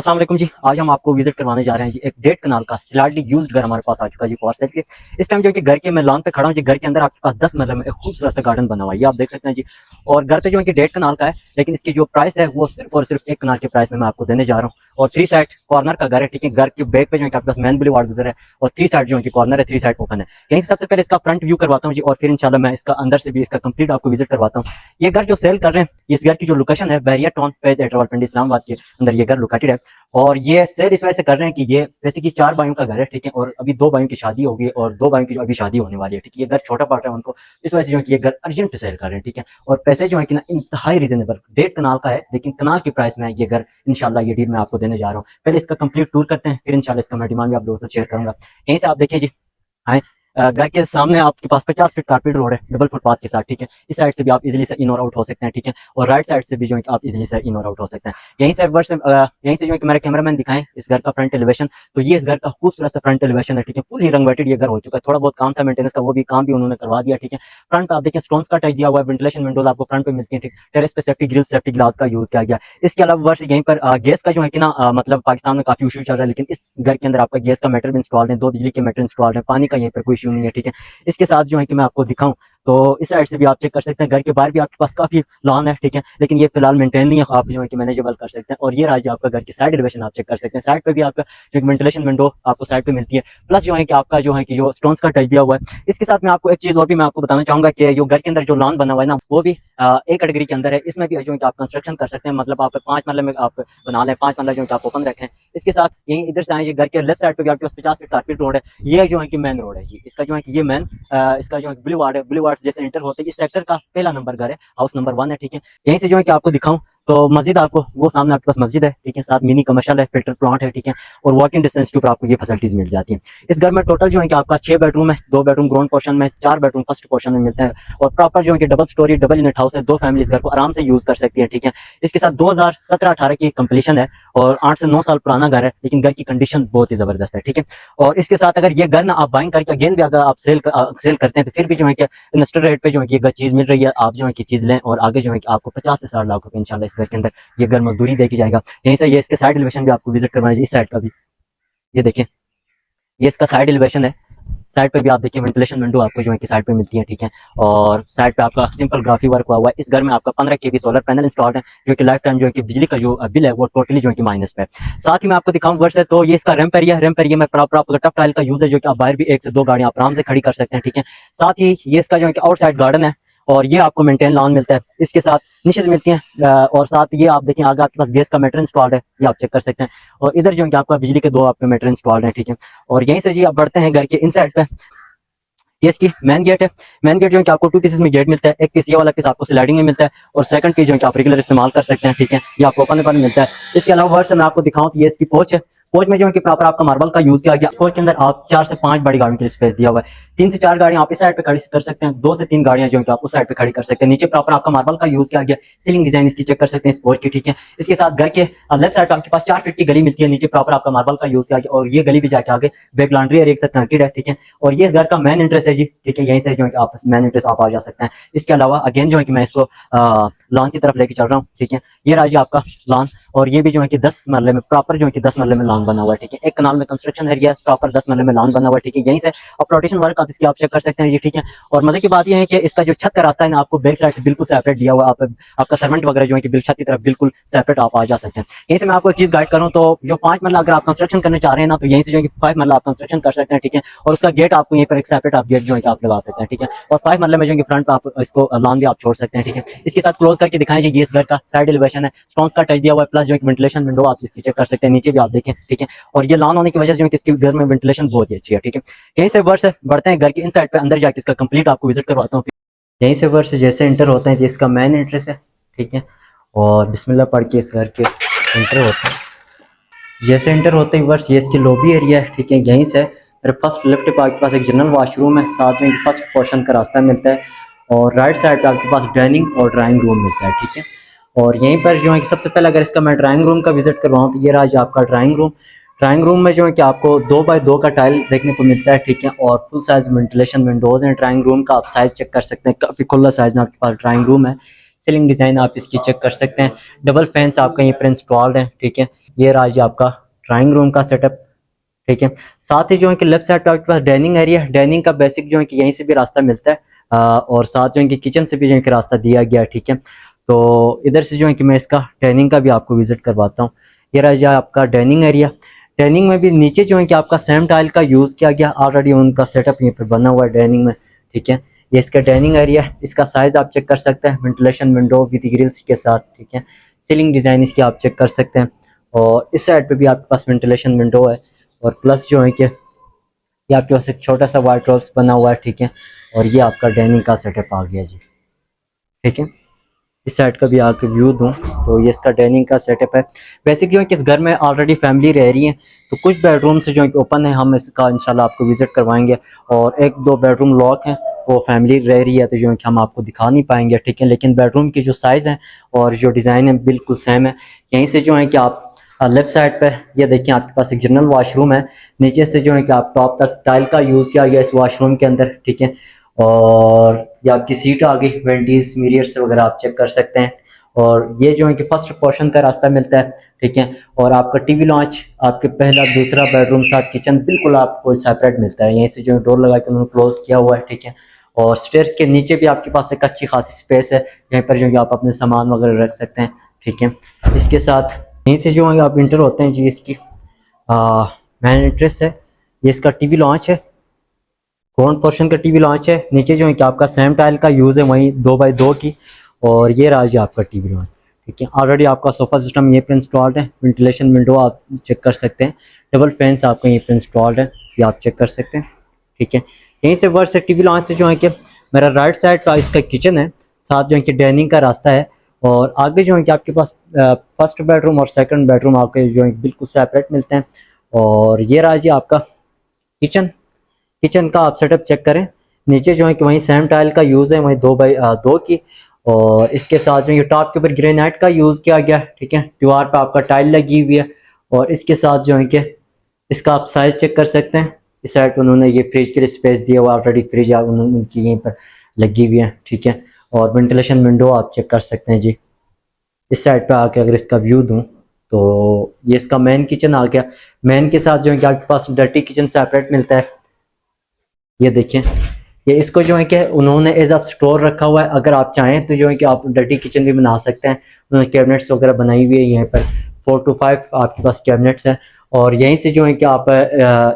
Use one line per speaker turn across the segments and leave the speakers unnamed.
अस्सलाम वालेकुम जी। आज हम आपको विजिट करवाने जा रहे हैं जी एक डेढ़ कनाल का स्लाइटली यूज्ड घर हमारे पास आ चुका है जी फॉर सेल के। इस टाइम जो कि घर के मैं लॉन पे खड़ा हूँ जी। घर के अंदर आपके पास 10 मरले में एक खूबसूरत सा गार्डन बना हुआ है, ये आप देख सकते हैं जी। और घर तो जो है कि डेढ़ कनाल का है, लेकिन इसकी जो प्राइस है वो सिर्फ और सिर्फ 1 कनाल के प्राइस में मैं आपको देने जा रहा हूँ। और 3 साइड कॉर्नर का घर है, ठीक है। घर के बैक पे जो है कि आपके पास मेन बुलेवार्ड गुजर है और 3 साइड जो है कि कॉर्नर है, 3 साइड ओपन है। यहीं से सबसे पहले इसका फ्रंट व्यू करवाता हूँ जी, और फिर इंशाल्लाह मैं इसका अंदर से भी इसका कंप्लीट आपको विजिट करवाता हूँ। ये घर जो सेल कर रहे हैं, इस घर की जो लोकेशन है Bahria town phase eight Rawalpindi Islamabad के अंदर ये घर लोकेटेड है। और ये सेल इस वजह से कर रहे हैं कि ये जैसे कि 4 भाइयों का घर है, ठीक है। और अभी 2 भाइयों की शादी होगी और 2 भाइयों की जो अभी शादी होने वाली है, ठीक है। ये घर छोटा पड़ रहा है उनको, इस वजह से जो है कि ये घर अर्जेंट सेल कर रहे हैं, ठीक है। और पैसे जो है कि ना इंतहाई रीजनेबल, डेढ़ कनाल का है, लेकिन कनाल की प्राइस में ये घर इंशाल्लाह ये डील मैं आपको देने जा रहा हूँ। पहले इसका कंप्लीट टूर करते हैं, फिर इंशाल्लाह इसका मैं डिमांड भी आप लोगों से शेयर करूंगा। यहीं से आप देखिए जी, आए घर के सामने आपके पास 50 फीट कारपेट रोड है डबल फुटपाथ के साथ, ठीक है। इस साइड से भी आप इजीली से इन और आउट हो सकते हैं, ठीक है। और राइट साइड से भी जो है आप इजीली से इन और आउट हो सकते हैं। यहीं से यहीं से जो है कि मेरे कैमरामैन दिखाएं इस घर का फ्रंट एलिवेशन। तो ये इस घर का खूबसूरत सा फ्रंट एलिवेशन है, ठीक है। फुल ही रंगवेटेड ये घर हो चुका है। थोड़ा बहुत काम था मेंटेनेंस का, वो भी काम भी उन्होंने करवा दिया, ठीक है। फ्रंट पे आप देखिए स्टोन्स का टच दिया हुआ है, वेंटिलेशन विंडोज आपको फ्रंट पे मिलती है, ठीक। टेरेस पे सेफ्टी ग्रिल सेफ्टी ग्लास का यूज किया गया। इसके अलावा वर्ष यहीं पर गैस का जो है कि ना मतलब पाकिस्तान में काफी इशू चल रहा है, लेकिन इस घर के अंदर आपका गैस का मीटर भी इंस्टॉल है, 2 बिजली के मीटर इंस्टॉल है, पानी का यहीं पर कोई इशू नहीं है, ठीक है। इसके साथ जो है कि मैं आपको दिखाऊं तो इस साइड से भी आप चेक कर सकते हैं। घर के बाहर भी आपके पास काफी लॉन है, ठीक है, लेकिन ये फिलहाल मेंटेन नहीं है, आप जो है कि मैनेजेबल कर सकते हैं। और ये राज्य आपका घर की साइड एलिवेशन आप चेक कर सकते हैं। साइड पे भी आपका जो वेंटिलेशन विंडो आपको साइड पे मिलती है, प्लस जो है कि आपका जो है कि जो स्टोन्स का टच दिया हुआ है। इसके साथ में आपको एक चीज और भी मैं आपको बताना चाहूंगा कि जो घर के अंदर जो लॉन बना हुआ है ना, वो भी एक कैटेगरी के अंदर है। इसमें भी जो है कि आप कंस्ट्रक्शन कर सकते हैं, मतलब आप 5 मरले में आप बना लें, 5 मरला जो है कि आप ओपन रखें। इसके साथ यहीं इधर से आए, घर के लेफ्ट साइड पे भी आपके पास 50 फीट कारपेट रोड है। ये जो है कि मेन रोड है जी, इसका जो है कि ये मेन इसका जो है बुलेवार्ड है, बुलेवार्ड जैसे एंटर होते हैं इस सेक्टर का पहला नंबर घर है, हाउस नंबर 1 है, ठीक है। यहीं से जो है कि आपको दिखाऊं तो मस्जिद आपको वो सामने आपके पास मस्जिद है, ठीक है। साथ मिनी कमर्शियल है, फिल्टर प्लांट है, ठीक है। और वॉकिंग डिस्टेंस के ऊपर आपको ये फैसिलिटीज मिल जाती हैं। इस घर में टोटल जो है कि आपका 6 बेडरूम है, 2 बेडरूम ग्राउंड पोर्शन में, 4 बेडरूम फर्स्ट पोर्शन में मिलते हैं। और प्रॉपर जो है कि double storey double unit house है, 2 फैमिली इस घर को आराम से यूज कर सकती है, ठीक है। इसके साथ 2017-18 की कंप्लीशन है और 8 से 9 साल पुराना घर है, लेकिन घर की कंडीशन बहुत ही जबरदस्त है, ठीक है। और इसके साथ अगर ये घर ना आप बाइंग करके अगेन भी अगर आप सेल करते हैं तो फिर भी जो है कि इन्वेस्टर रेट पे जो है कि ये चीज मिल रही है, आप जो है कि चीज लें और आगे जो है कि आपको 50 से 60 लाख रुपए इंशाल्लाह इस घर के अंदर ये घर मजदूरी देके जाएगा। यहीं से ये इसके साइड एलिवेशन भी आपको विजिट करवाना चाहिए, इस साइड का भी ये देखिए, ये इसका साइड एलिवेशन है। साइड पे भी आप देखिए वेंटिलेशन विंडो आपको जो है कि साइड पे मिलती है, ठीक है। और साइड पे आपका सिंपल ग्राफी वर्क हुआ हुआ है। इस घर में आपका 15 केवी सोलर पैनल इंस्टॉल्ड है, जो कि लाइफ टाइम जो है कि बिजली का जो बिल है वो टोटली जो है कि माइनस पे है। साथ ही मैं आपको दिखाऊं वर्ष है तो ये इसका रैंप एरिया में प्रॉपर आपका टफ टाइल का यूज है, जो कि आप बाहर भी 1 से 2 गाड़ियां आराम से खड़ी कर सकते हैं, ठीक है। साथ ही ये इसका जो है कि आउटसाइड गार्डन है और ये आपको मेंटेन लॉन मिलता है। इसके साथ निशेज मिलती हैं और साथ ये आप देखें आगे आपके पास गैस का मीटर इंस्टॉल्ड है, ये आप चेक कर सकते हैं। और इधर जो है कि आपका बिजली के 2 आपके मीटर इंस्टॉल्ड है, ठीक है। और यहीं से जी आप बढ़ते हैं घर के इन साइड पे, ये इसकी मेन गेट है। मेन गेट जो है कि आपको 2 पीसेस में गेट मिलता है, एक पीस ये वाला पीस आपको स्लाइडिंग में मिलता है और सेकंड पीस जो है कि आप रेगुलर इस्तेमाल कर सकते हैं, ठीक है। ये आपको ओपन में मिलता है। इसके अलावा वर्ड से मैं आपको दिखाऊं तो ये इसकी पोच है। पोच में जो है कि प्रॉपर आपका मार्बल का यूज किया गया। पोच के अंदर आप 4 से 5 बड़ी गाड़ियों के लिए स्पेस दिया हुआ है। 3 से 4 गाड़ियां आप इस साइड पे खड़ी कर सकते हैं, 2 से 3 गाड़ियां जो है कि आप उस साइड पे खड़ी कर सकते हैं। नीचे प्रॉपर आपका मार्बल का यूज किया गया। सीलिंग डिजाइन इसकी चेक कर सकते हैं इस पोच की, ठीक है। इसके साथ घर के लेफ्ट साइड आपके पास 4 फीट की गली मिलती है, नीचे प्रॉपर आपका मार्बल का यूज किया गया और ये गली भी जाके आगे बैक लॉन्ड्री एरिया के साथ कनेक्टेड है, ठीक है। और ये इस घर का मेन इंटरेस्ट है जी, ठीक है। यहीं से जो है कि आप मेन इंटरेस्ट आप आ जा सकते हैं। इसके अलावा अगेन जो है कि मैं इसको लॉन की तरफ लेके चल रहा हूँ, ठीक है। ये रहा जी आपका लॉन और ये भी जो है कि 10 मरले में प्रॉपर जो है कि 10 मरले में लॉन बना हुआ है, ठीक है। एक कनाल में कंस्ट्रक्शन एरिया प्रॉपर 10 मरले में लॉन बना हुआ है, ठीक है। यहीं से ऑपरेशन वर्क आप इसकी आप चेक कर सकते हैं जी, ठीक है। और मजे की बात यह है कि इसका जो छत का रास्ता है ना आपको बैक साइड से बिल्कुल सेपरेट दिया हुआ है। आपका सर्वेंट वगैरह जो है कि बिल्कुल छत की तरफ बिल्कुल सेपरेट आप आ जा सकते हैं। यहीं से मैं आपको एक चीज गाइड करूँ तो जो 5 मरला अगर आप कंस्ट्रक्शन करने चाह रहे हैं ना, तो यहीं से जो है कि 5 मरला आप कंस्ट्रक्शन कर सकते हैं, ठीक है। और उसका गेट आपको यहीं पर एक सेपरेट आप गेट जो है कि आप लगा सकते हैं, ठीक है। और 5 मरले में जो है फ्रंट पे आप इसको लॉन भी आप छोड़ सकते हैं, ठीक है। इसके साथ क्लोज करके दिखाएं जी, ये घर का साइड एलिवेशन है, स्टोन्स का टच दिया हुआ है, प्लस जो है वेंटिलेशन विंडो आप इसकी चेक कर सकते हैं, नीचे भी आप देखें, ठीक है। और ये लॉन होने की वजह से जो है इसके घर में वेंटिलेशन बहुत ही अच्छी है, ठीक है। यहीं से वर्ष बढ़ते हैं घर के इन साइड पे, अंदर जाके इसका कंप्लीट आपको विजिट करवाता हूँ। यहीं से वर्ष जैसे एंटर होते हैं जी, इसका मेन एंट्रेंस है, ठीक है। और बिस्मिल्लाह पढ़ के इस घर के एंटर होते हैं। जैसे एंटर होते ही वर्ष ये इसकी लॉबी एरिया है, ठीक है। यहीं से मेरे फर्स्ट लेफ्ट पे आपके पास एक जनरल वॉशरूम है, साथ में फर्स्ट पोर्शन का रास्ता मिलता है और राइट साइड पे आपके पास डाइनिंग और ड्राइंग रूम मिलता है, ठीक है। और यहीं पर जो है कि सबसे पहले अगर इसका मैं ड्राइंग रूम का विजिट करवाऊँ तो ये रहा जी आपका ड्राइंग रूम। ड्राइंग रूम में जो है कि आपको 2 बाय 2 का टाइल देखने को मिलता है, ठीक है। और फुल साइज वेंटिलेशन विंडोज हैं। ड्राइंग रूम का आप साइज चेक कर सकते हैं, काफी खुला साइज में आपके पास ड्राइंग रूम है। सीलिंग डिजाइन आप इसकी चेक कर सकते हैं। डबल फैंस आपका यहीं पर इंस्टॉल्ड है, ठीक है। ये रहा जी आपका ड्राइंग रूम का सेटअप, ठीक है। साथ ही जो है कि लेफ्ट साइड पे आपके पास डाइनिंग एरिया, डाइनिंग का बेसिक जो है कि यहीं से भी रास्ता मिलता है, और साथ जो है कि किचन से भी जो है कि रास्ता दिया गया है, ठीक है। तो इधर से जो है कि मैं इसका डाइनिंग का भी आपको विजिट करवाता हूँ। ये रहा जी आपका डाइनिंग एरिया। डाइनिंग में भी नीचे जो है कि आपका सेम टाइल का यूज़ किया गया, ऑलरेडी उनका सेटअप यहीं पर बना हुआ है डाइनिंग में, ठीक है। ये इसका डाइनिंग एरिया, इसका साइज़ आप चेक कर सकते हैं, वेंटिलेशन विंडो विद ग्रिल्स के साथ, ठीक है। सीलिंग डिज़ाइन इसकी आप चेक कर सकते हैं, और इस साइड पे भी आपके पास वेंटिलेशन विंडो है, और प्लस जो है कि ये आपके पास एक छोटा सा वाइट रोल्स बना हुआ है, ठीक है। और ये आपका डाइनिंग का सेटअप आ गया जी, ठीक है। इस साइड का भी आके व्यू दूं तो ये इसका डाइनिंग का सेटअप है। बेसिक जो है कि इस घर में ऑलरेडी फैमिली रह रही है, तो कुछ बेडरूम से जो है कि ओपन है, हम इसका इंशाल्लाह आपको विजिट करवाएंगे, और एक दो बेडरूम लॉक हैं, वो फैमिली रह रही है तो जो है कि हम आपको दिखा नहीं पाएंगे, ठीक है। लेकिन बेडरूम की जो साइज़ है और जो डिज़ाइन है बिल्कुल सेम है। यहीं से जो है कि आप लेफ्ट साइड पे ये देखिए आपके पास एक जनरल वॉशरूम है, नीचे से जो है कि आप टॉप तक टाइल का यूज़ किया गया इस वॉशरूम के अंदर, ठीक है। और ये आपकी सीट आ गई, वेंटीज मिरर्स वगैरह आप चेक कर सकते हैं। और ये जो है कि फर्स्ट पोर्शन का रास्ता मिलता है, ठीक है। और आपका टीवी लॉन्च, आपके पहला दूसरा बेडरूम साथ किचन बिल्कुल आपको सेपरेट मिलता है, यहीं से जो डोर लगा के उन्होंने क्लोज किया हुआ है, ठीक है। और स्टेयर्स के नीचे भी आपके पास एक अच्छी खासी स्पेस है, यहीं पर जो कि आप अपने सामान वगैरह रख सकते हैं, ठीक है। इसके साथ यहीं से जो है आप इंटर होते हैं जी, इसकी मेन एंट्रेंस है, ये इसका टीवी लॉन्च है, ग्राउंड पोर्शन का टीवी लॉन्च है। नीचे जो है कि आपका सेम टाइल का यूज़ है वहीं 2x2 की, और ये रहा जी आपका टीवी लॉन्च, ठीक है। ऑलरेडी आपका सोफ़ा सिस्टम ये पे इंस्टॉल्ड है, वेंटिलेशन विंडो आप चेक कर सकते हैं, डबल फैंस आपका ये पे इंस्टॉल्ड है, ये आप चेक कर सकते हैं, ठीक है। यहीं से वर्ड से टीवी लॉन्च से जो है कि मेरा राइट साइड का इसका किचन है, साथ जो है कि डाइनिंग का रास्ता है, और आगे जो है कि आपके पास फर्स्ट बेडरूम और सेकंड बेडरूम आपके जो है बिल्कुल सेपरेट मिलते हैं। और ये रहा जी आपका किचन, किचन का आप सेटअप चेक करें, नीचे जो है कि वहीं सेम टाइल का यूज़ है, वहीं 2x2 की, और इसके साथ जो ये टॉप के ऊपर ग्रेनाइट का यूज़ किया गया, ठीक है। दीवार पे आपका टाइल लगी हुई है, और इसके साथ जो है कि इसका आप साइज़ चेक कर सकते हैं। इस साइड पर उन्होंने ये फ्रिज के लिए स्पेस दिया हुआ, ऑलरेडी फ्रिज उन्होंने उनकी यहीं पर लगी हुई है, ठीक है। और वेंटिलेशन विंडो आप चेक कर सकते हैं जी। इस साइड पे आके अगर इसका व्यू दूं तो ये इसका मेन किचन आ गया। मेन के साथ जो है कि आपके पास डर्टी किचन सेपरेट मिलता है, ये देखिए। ये इसको जो है कि उन्होंने एज ऑफ स्टोर रखा हुआ है, अगर आप चाहें तो जो है कि आप डर्टी किचन भी बना सकते हैं। उन्होंने कैबिनेट्स वगैरह बनाई हुई है, यहाँ पर 4 to 5 आपके पास कैबिनेट्स हैं, और यहीं से जो है कि आप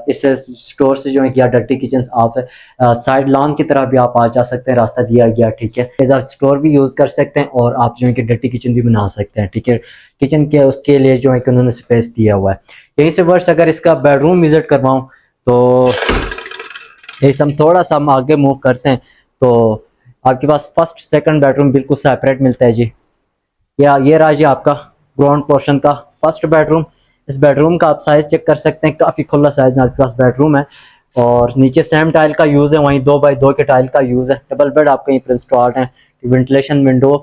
इस स्टोर से जो है कि या डर्टी किचन आप साइड लॉन की तरह भी आप आ जा सकते हैं, रास्ता दिया गया, ठीक है। एज ऑफ स्टोर भी यूज़ कर सकते हैं, और आप जो है कि डर्टी किचन भी बना सकते हैं, ठीक है। किचन के उसके लिए जो है कि उन्होंने स्पेस दिया हुआ है। यहीं से वर्ष अगर इसका बेडरूम विजिट करवाऊँ तो हम थोड़ा सा हम आगे मूव करते हैं, तो आपके पास फर्स्ट सेकंड बेडरूम बिल्कुल सेपरेट मिलता है जी। या ये रहा जी आपका ग्राउंड पोर्शन का फर्स्ट बेडरूम। इस बेडरूम का आप साइज़ चेक कर सकते हैं, काफ़ी खुला साइज़ में आपके पास बेडरूम है, और नीचे सेम टाइल का यूज़ है, वहीं 2x2 के टाइल का यूज़ है। डबल बेड आपके यहीं पर इंस्टॉल्ड है, वेंटिलेशन विंडो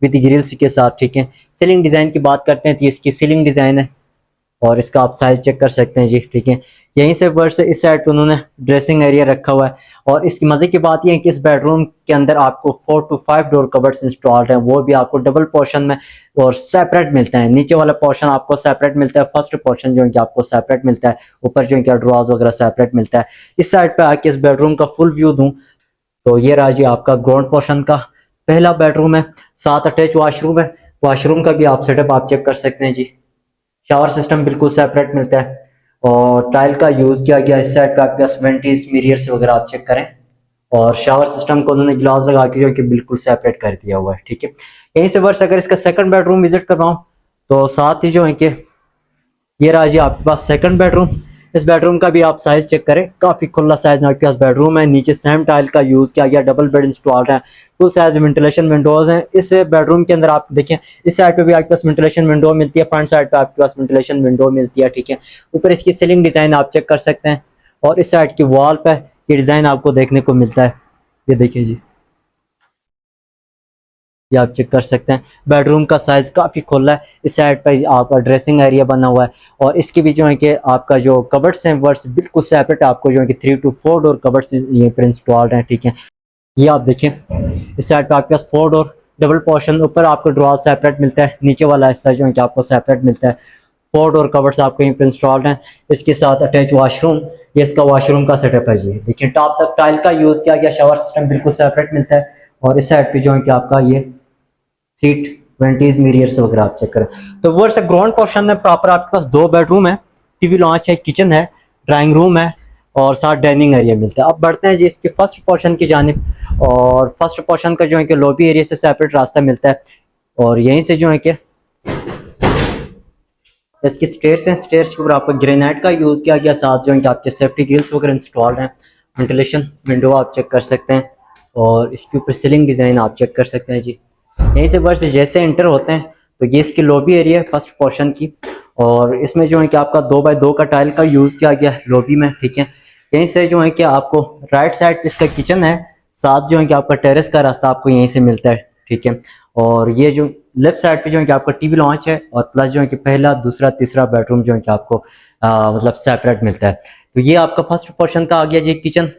विद ग्रिल्स के साथ, ठीक है। सीलिंग डिज़ाइन की बात करते हैं तो इसकी सीलिंग डिज़ाइन है, और इसका आप साइज चेक कर सकते हैं जी, ठीक है। यहीं से वर्ड से इस साइड पे उन्होंने ड्रेसिंग एरिया रखा हुआ है, और इसकी मजे की बात यह है कि इस बेडरूम के अंदर आपको 4 to 5 डोर कबर्ड्स इंस्टॉल्ड हैं, वो भी आपको डबल पोर्शन में और सेपरेट मिलता है। नीचे वाला पोर्शन आपको सेपरेट मिलता है, फर्स्ट पोर्शन जो है कि आपको सेपरेट मिलता है, ऊपर जो है कि ड्रॉज वगैरह सेपरेट मिलता है। इस साइड पे आके इस बेडरूम का फुल व्यू दूं तो ये रहा जी आपका ग्राउंड पोर्शन का पहला बेडरूम है, साथ अटैच वॉशरूम है। वॉशरूम का भी आप सेटअप आप चेक कर सकते हैं जी। शावर सिस्टम बिल्कुल सेपरेट मिलता है, और टाइल का यूज़ किया गया। इस साइड पे आपके पास वेंटीज मिरर्स वगैरह आप चेक करें, और शावर सिस्टम को उन्होंने ग्लास लगा के जो है कि बिल्कुल सेपरेट कर दिया हुआ है, ठीक है। यहीं से वर्ष अगर इसका सेकंड बेडरूम विजिट कर रहा हूँ तो साथ ही जो है कि ये रहा जी आपके पास सेकंड बेडरूम। इस बेडरूम का भी आप साइज चेक करें, काफी खुला साइज में आपके पास बेडरूम है। नीचे सेम टाइल का यूज किया गया, डबल बेड इंस्टॉल्ड है, फुल साइज वेंटिलेशन विंडोज हैं। इस बेडरूम के अंदर आप देखें, इस साइड पे भी आपके पास वेंटिलेशन विंडो मिलती है, फ्रंट साइड पे आपके पास वेंटिलेशन विंडो मिलती है, ठीक है। ऊपर इसकी सीलिंग डिजाइन आप चेक कर सकते हैं, और इस साइड की वॉल पे ये डिजाइन आपको देखने को मिलता है, ये देखिए जी, ये आप चेक कर सकते हैं। बेडरूम का साइज काफ़ी खुला है। इस साइड पर आपका ड्रेसिंग एरिया बना हुआ है, और इसके भी जो है कि आपका जो कबर्ड्स हैं वर्ड्स बिल्कुल सेपरेट, आपको जो है कि 3 to 4 डोर कबर्ड्स ये पर इंस्टॉल्ड हैं, ठीक है। ये आप देखें, इस साइड पे आपके पास 4 डोर डबल पोर्शन, ऊपर आपको ड्रॉर सेपरेट मिलता है, नीचे वाला हिस्सा जो है कि आपको सेपरेट मिलता है। 4 डोर कवर्स आपको यहीं पर इंस्टॉल्ड हैं। इसके साथ अटैच वॉशरूम, ये इसका वॉशरूम का सेटअप है जी। देखिए टॉप तक टाइल का यूज़ किया गया, शावर सिस्टम बिल्कुल सेपरेट मिलता है। और इस साइड पे जो है कि आपका ये सीट वेंटीज मिरर्स वगैरह आप चेक करें। तो वर्स ग्राउंड पोर्शन में प्रॉपर आपके पास 2 बेडरूम है, टीवी लॉन्च है, किचन है, ड्राइंग रूम है और साथ डाइनिंग एरिया मिलता है। अब बढ़ते हैं जी इसके फर्स्ट पोर्शन की जानिब। और फर्स्ट पोर्शन का जो है कि लॉबी एरिया से सेपरेट रास्ता मिलता है और यहीं से जो है कि इसकी स्टेयर्स हैं। स्टेयर्स के ऊपर आपको ग्रेनाइट का यूज़ किया गया, साथ जो है कि आपके सेफ्टी ग्रिल्स वगैरह इंस्टॉल्ड हैं। वेंटिलेशन विंडो आप चेक कर सकते हैं और इसके ऊपर सीलिंग डिज़ाइन आप चेक कर सकते हैं जी। यहीं से वर्ष जैसे एंटर होते हैं तो ये इसकी लॉबी एरिया है फर्स्ट पोर्शन की। और इसमें जो है कि आपका 2x2 का टाइल का यूज़ किया गया है लॉबी में, ठीक है। यहीं से जो है कि आपको राइट साइड इसका किचन है, साथ जो है कि आपका टेरेस का रास्ता आपको यहीं से मिलता है, ठीक है। और ये जो लेफ्ट साइड पे जो है कि आपका टीवी लॉन्च है और प्लस जो है कि पहला दूसरा तीसरा बेडरूम जो है कि आपको मतलब सेपरेट मिलता है। तो ये आपका फर्स्ट पोर्शन का आ गया जी किचन।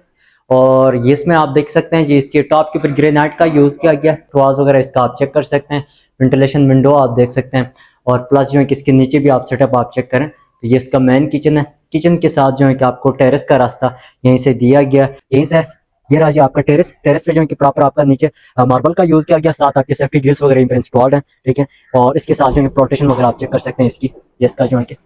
और ये इसमें आप देख सकते हैं जी इसके टॉप के ऊपर ग्रेनाइट का यूज़ किया गया, टॉर्च वगैरह इसका आप चेक कर सकते हैं। वेंटिलेशन विंडो आप देख सकते हैं और प्लस जो है कि इसके नीचे भी आप सेटअप आप चेक करें तो ये इसका मेन किचन है। किचन के साथ जो है कि आपको टेरेस का रास्ता यहीं से दिया गया, यहीं से ये रहा जी आपका टेरेस। टेरेस पे जो है कि प्रॉपर आपका नीचे मार्बल का यूज़ किया गया, साथ आपके सेफ्टी ग्रिल्स वगैरह इंस्टॉल्ड हैं, ठीक है। और इसके साथ जो है प्रोटेक्शन वगैरह आप चेक कर सकते हैं इसकी, ये इसका जो है कि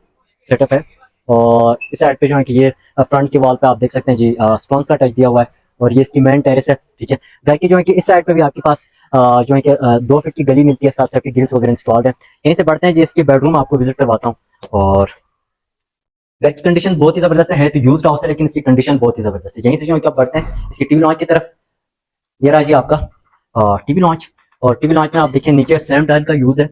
सेटअप है। और इस साइड पे जो है कि ये फ्रंट की वॉल पे आप देख सकते हैं जी स्टोन्स का टच दिया हुआ है और ये इसकी मेन टेरेस है, ठीक है। घर की जो है कि इस साइड पे भी आपके पास जो है कि 2 फीट की गली मिलती है, साथ सेफ्टी ग्रिल्स वगैरह इंस्टॉल्ड है। यहीं से बढ़ते हैं जी इसके बेडरूम आपको विजिट करवाता हूँ। और घर की कंडीशन बहुत ही जबरदस्त है तो यूज्ड हाउस है लेकिन इसकी कंडीशन बहुत ही जबरदस्त है। यहीं से जो है कि आप बढ़ते हैं इसकी टीवी लॉन्च की तरफ। ये रहा जी आपका टीवी लॉन्च। और टीवी लॉन्च में आप देखिए नीचे सेम टाइल का यूज है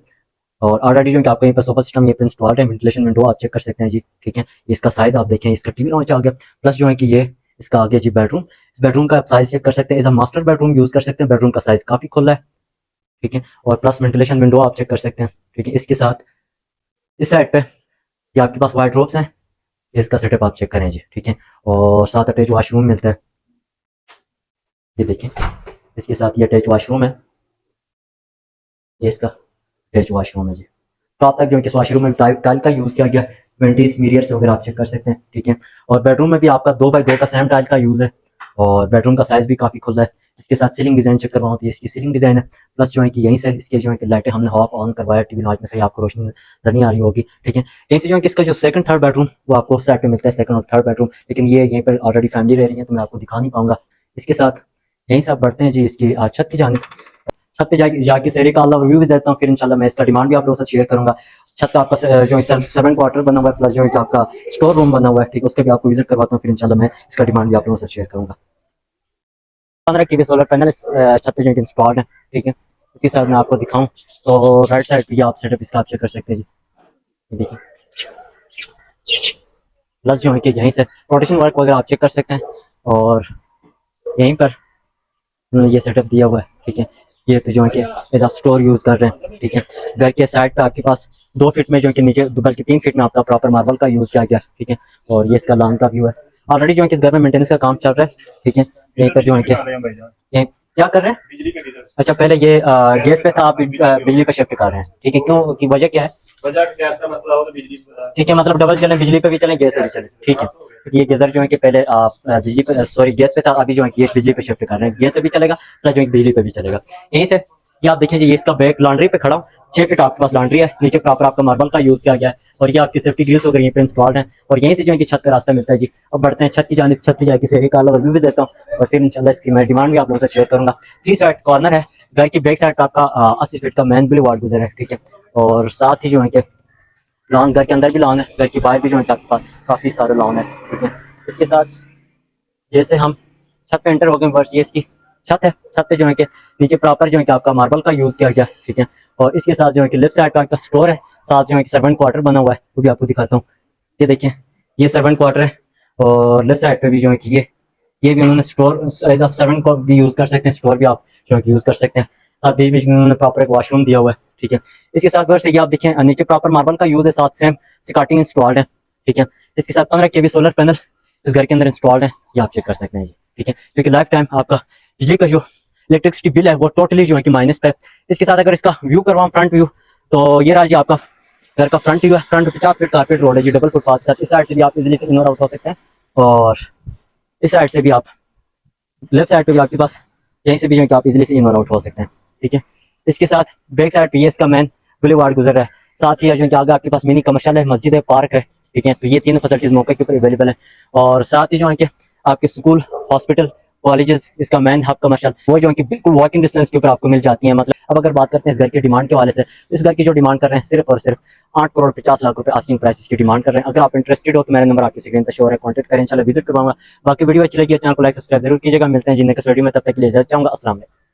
और ऑलरेडी जो है कि आपका यहाँ पर सोफा सिस्टम ये पे इंस्टॉल्ड है। वेंटिलेशन विंडो आप चेक कर सकते हैं जी, ठीक है। इसका साइज आप देखें, इसका टीवी लॉन्च आ गया, प्लस जो है कि ये इसका आ गया जी बेडरूम। इस बेडरूम का आप साइज चेक कर सकते हैं, as a master bedroom use कर सकते हैं। बेडरूम का साइज काफी खुला है, ठीक है। और प्लस वेंटिलेशन विंडो आप चेक कर सकते हैं, ठीक है। इसके साथ इस साइड पे ये आपके पास वार्डरोब्स हैं, इसका सेटअप आप चेक करें जी, ठीक है। और साथ अटैच वॉशरूम मिलता है, ये देखें इसके साथ ये अटैच वॉशरूम है, ये इसका अटैच वॉशरूम है जी। टॉप तक जो है कि वॉशरूम में टाइल का यूज़ किया गया, वेंटीज मिरर्स वगैरह आप चेक कर सकते हैं, ठीक है। और बेडरूम में भी आपका 2x2 का सेम टाइल का यूज़ है और बेडरूम का साइज भी काफ़ी खुला है। इसके साथ सीलिंग डिज़ाइन चेक करवाऊँ तो इसकी सीलिंग डिज़ाइन है, प्लस जो है कि यहीं से इसके जो है कि लाइटें हमने ऑफ ऑन करवाया, टीवी लॉन्च में से आपको रोशनी नजर नहीं आ रही होगी, ठीक है। यहीं से जो है कि इसका जो सेकंड थर्ड बेडरूम वो आपको उस साइड पे मिलता है, सेकंड और थर्ड बेडरूम, लेकिन ये यहीं पर ऑलरेडी फैमिली रह रही है तो मैं आपको दिखा नहीं पाऊंगा। इसके साथ यहीं से आप बढ़ते हैं जी इसकी छत की जानिब। छत पे जाके सेरे का अल्लाह रिव्यू भी देता हूँ, फिर इंशाल्लाह मैं इसका डिमांड भी आप लोगों से शेयर करूंगा। छत का आपका जो है 7 क्वार्टर बना हुआ है, प्लस जो है कि आपका स्टोर रूम बना हुआ है, ठीक है। उसके भी आपको विजिट करवाता हूँ, फिर इंशाल्लाह मैं इसका डिमांड भी आप लोगों से शेयर करूंगा। 15 के सोलर पैनल इस छत पे जो है इंस्टॉल्ड है, ठीक है। इसके साथ मैं आपको दिखाऊं तो राइट साइड पे आप सेटअप इसका आप चेक कर सकते हैं जी, देखिए। प्लस जो है कि यहीं से प्रोटेक्शन वर्क वगैरह आप चेक कर सकते हैं और यहीं पर ये सेटअप दिया हुआ है, ठीक है। ये तो जो है कि एज आप स्टोर यूज़ कर रहे हैं, ठीक है। घर के साइड पे आपके पास 2 फीट में जो है कि नीचे बल्कि 3 फीट में आपका प्रॉपर मार्बल का यूज़ किया गया, ठीक है। और ये इसका लॉन का व्यू है। ऑलरेडी जो है कि इस घर में मेंटेनेंस का काम चल रहा है, ठीक है। यहीं पर जो है कि ये क्या कर रहे हैं, अच्छा पहले ये गैस पे था, आप बिजली पे शिफ्ट कर रहे हैं, ठीक है। क्यों की वजह क्या है? वजह गैस का मसला हो तो बिजली, ठीक है। मतलब डबल चले, बिजली पे भी चले गैस पे भी चले, ठीक है। ये गीजर जो है कि पहले बिजली पे सॉरी गैस पे था, अभी जो है कि ये बिजली पे शिफ्ट कर रहे हैं। गैस पे भी चलेगा प्लस जो है बिजली पे भी चलेगा। यहीं से ये आप देखें जी, ये इसका बैक लॉन्ड्री पे खड़ा हूँ, 6 फीट आपके पास लॉन्ड्री है, नीचे प्रॉपर आपका मार्बल का यूज किया गया है और ये आपकी सेफ्टी ग्रिल्स वगैरह यहीं पे इंस्टॉल्ड है। और यहीं से जो है कि छत का रास्ता मिलता है जी। अब बढ़ते हैं छत की जानिब। छत की जाके सेरे का रिव्यू भी देता हूँ और फिर इंशाल्लाह इसकी मैं डिमांड भी आप लोगों से शेयर करूंगा। 3 साइड कॉर्नर है, घर की बैक साइड आपका 80 फीट का मैन बुलेवार्ड गुजर है, ठीक है। और साथ ही जो है कि लॉन, घर के अंदर भी लॉन है, घर की बाहर भी जो है आपके पास काफी सारे लॉन है, ठीक है। इसके साथ जैसे हम छत पे एंटर हो गए, वर्ष ये इसकी छत है। छत पे जो है कि नीचे प्रॉपर जो है कि आपका मार्बल का यूज किया गया, ठीक है। और इसके साथ जो है कि लेफ्ट साइड का आपका स्टोर है, साथ जो है कि सर्वेंट क्वार्टर बना हुआ है, वो भी आपको दिखाता हूँ। ये देखिए, ये सर्वेंट क्वार्टर है और लेफ्ट साइड पे भी जो है कि ये भी उन्होंने स्टोर एज ऑफ सर्वेंट को भी यूज कर सकते हैं, स्टोर भी आप जो है कि यूज कर सकते हैं। साथ बीच बीच में उन्होंने प्रॉपर एक वॉशरूम दिया हुआ है, ठीक है। इसके साथ वर्ष ये आप देखें नीचे प्रॉपर मार्बल का यूज है, साथ सेम स्कार्टिंग इंस्टॉल्ड है, ठीक है। इसके साथ 15 kV सोलर पैनल इस घर के अंदर इंस्टॉल्ड है, ये आप चेक कर सकते हैं, ठीक है। क्योंकि लाइफ टाइम आपका बिजली का जो इलेक्ट्रिसिटी बिल है वो टोटली जो है कि माइनस पे है। इसके साथ अगर इसका व्यू करवाऊं फ्रंट व्यू, तो ये रहा जी आपका घर का फ्रंट व्यू है, फ्रंट 50 फीट कारपेट रोड है जी, डबल फुटपाथ के साथ। इस साइड से भी आप इजीली से इन और आउट हो सकते हैं, और इस साइड से भी आप, लेफ्ट साइड पे भी आपके पास यहीं से भी जो कि आप इजीली से इन और आउट हो सकते हैं, ठीक है। इसके साथ बैक साइड पे ये इसका मेन बुलेवार्ड गुजर रहा है, साथ ही जो कि आगे आपके पास मिनी कमर्शियल है, मस्जिद है, पार्क है, ठीक है। तो ये तीनों फैसिलिटीज मौके के ऊपर अवेलेबल है, और साथ ही जो है कि आपके स्कूल, हॉस्पिटल, कॉलेजेस, इसका मेन हब कमर्शियल वो जो है कि बिल्कुल वॉकिंग डिस्टेंस के ऊपर आपको मिल जाती है। मतलब अब अगर बात करते हैं इस घर की डिमांड के हवाले से, इस घर की जो डिमांड कर रहे हैं सिर्फ और सिर्फ 8 करोड़ 50 लाख रुपए आस्किंग प्राइस की डिमांड कर रहे हैं। अगर आप इंटरेस्टेड हो तो मेरा नंबर आपकी स्क्रीन पर शो है, कॉन्टैक्ट करें, इंशाल्लाह विजिट करवाऊंगा। बाकी वीडियो अच्छी लगी है चैनल को लाइक सब्सक्राइब जरूर कीजिएगा। मिलते हैं जी नेक्स्ट वीडियो में, तब तक के लिए इजाजत चाहूंगा। अस्सलाम वालेकुम।